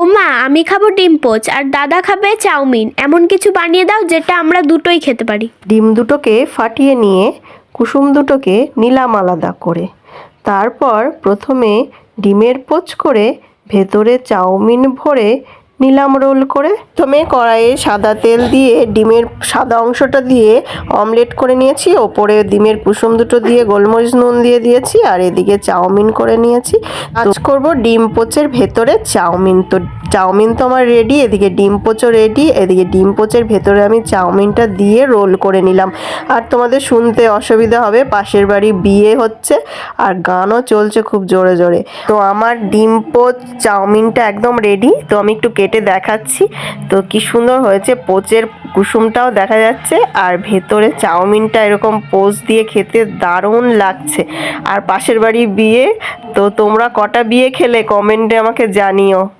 ওমা, আমি খাবো ডিম পোচ আর দাদা খাবে চাউমিন। এমন কিছু বানিয়ে দাও যেটা আমরা দুটোই খেতে পারি। ডিম দুটোকে ফাটিয়ে নিয়ে কুসুম দুটোকে নিলাম আলাদা করে। তারপর প্রথমে ডিমের পোচ করে ভেতরে চাউমিন ভরে নিলাম রোল করে। প্রথমে কড়াইয়ে সাদা তেল দিয়ে ডিমের সাদা অংশটা দিয়ে অমলেট করে নিয়েছি। ওপরে ডিমের কুসুম দুটো দিয়ে গোলমরিচ নুন দিয়ে দিয়েছি, আর এদিকে চাউমিন করে নিয়েছি। আজ করব ডিম পোচের ভেতরে চাউমিন। তো চাউমিন তো আমার রেডি, এদিকে ডিম পোচও রেডি। এদিকে ডিম পোচের ভেতরে আমি চাউমিনটা দিয়ে রোল করে নিলাম। আর তোমাদের শুনতে অসুবিধা হবে, পাশের বাড়ি বিয়ে হচ্ছে আর গানও চলছে খুব জোরে জোরে। তো আমার ডিম পোচ চাউমিনটা একদম রেডি। তো আমি একটু কেটে দেখাচ্ছি। তো কি সুন্দর হয়েছে, পোচের কুসুমটাও দেখা যাচ্ছে আর ভেতরে চাউমিনটা এরকম পোচ দিয়ে খেতে দারুণ লাগছে। আর পাশের বাড়ি বিয়ে। তো তোমরা কটা বিয়ে খেলে কমেন্টে আমাকে জানিও।